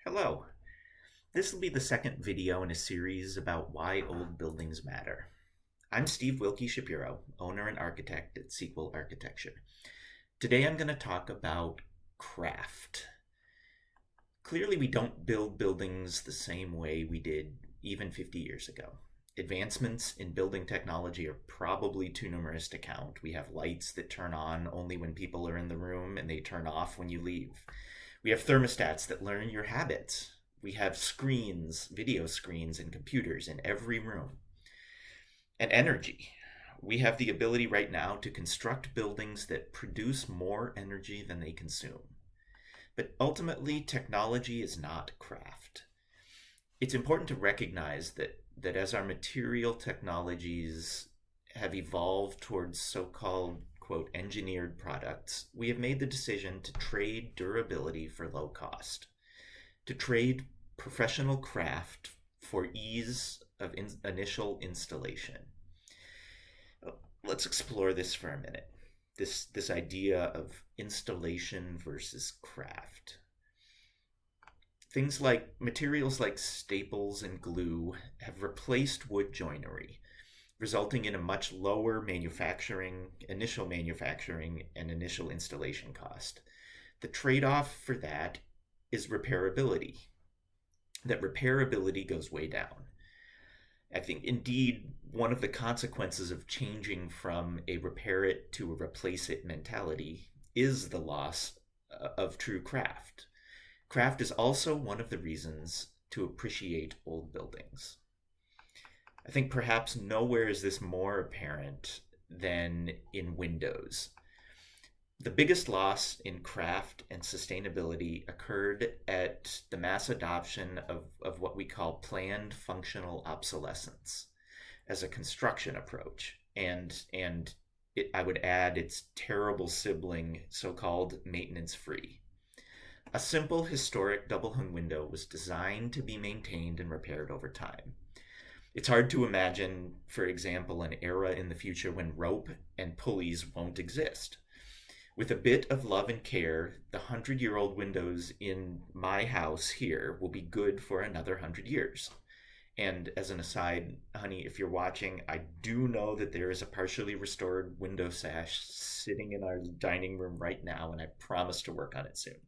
Hello. This will be the second video in a series about why old buildings matter. I'm Steve Wilkie Shapiro, owner and architect at Sequel Architecture. Today I'm going to talk about craft. Clearly, we don't build buildings the same way we did even 50 years ago. Advancements in building technology are probably too numerous to count. We have lights that turn on only when people are in the room and they turn off when you leave. We have thermostats that learn your habits. We have screens, video screens, and computers in every room. And energy. We have the ability right now to construct buildings that produce more energy than they consume. But ultimately, technology is not craft. It's important to recognize that as our material technologies have evolved towards so-called, quote, engineered products, we have made the decision to trade durability for low cost, to trade professional craft for ease of initial installation. Let's explore this for a minute. This idea of installation versus craft. Things like materials like staples and glue have replaced wood joinery, resulting in a much lower initial manufacturing and initial installation cost. The trade-off for that is repairability. That repairability goes way down. I think indeed one of the consequences of changing from a repair it to a replace it mentality is the loss of true craft. Craft is also one of the reasons to appreciate old buildings. I think perhaps nowhere is this more apparent than in windows. The biggest loss in craft and sustainability occurred at the mass adoption of what we call planned functional obsolescence as a construction approach. I would add its terrible sibling, so-called maintenance-free. A simple historic double-hung window was designed to be maintained and repaired over time. It's hard to imagine, for example, an era in the future when rope and pulleys won't exist. With a bit of love and care, the 100-year-old windows in my house here will be good for another 100 years. And as an aside, honey, if you're watching, I do know that there is a partially restored window sash sitting in our dining room right now, and I promise to work on it soon.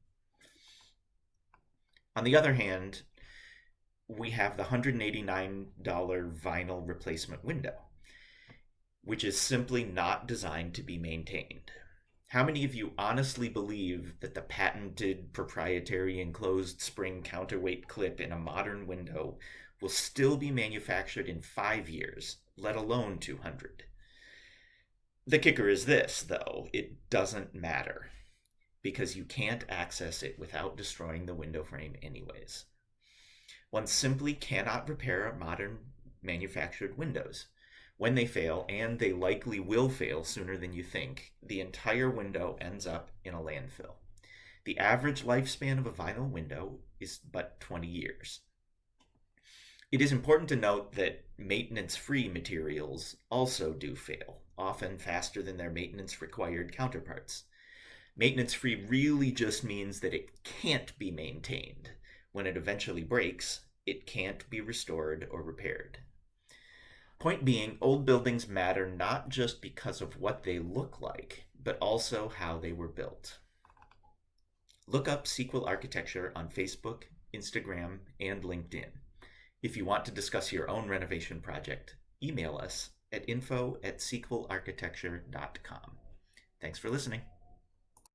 On the other hand, we have the $189 vinyl replacement window, which is simply not designed to be maintained. How many of you honestly believe that the patented proprietary enclosed spring counterweight clip in a modern window will still be manufactured in 5 years, let alone 200? The kicker is this, though: it doesn't matter, because you can't access it without destroying the window frame anyways. One simply cannot repair modern manufactured windows. When they fail, and they likely will fail sooner than you think, the entire window ends up in a landfill. The average lifespan of a vinyl window is but 20 years. It is important to note that maintenance-free materials also do fail, often faster than their maintenance-required counterparts. Maintenance-free really just means that it can't be maintained. When it eventually breaks, it can't be restored or repaired. Point being, old buildings matter not just because of what they look like, but also how they were built. Look up Sequel Architecture on Facebook, Instagram, and LinkedIn. If you want to discuss your own renovation project, email us at info@sequelarchitecture.com. Thanks for listening.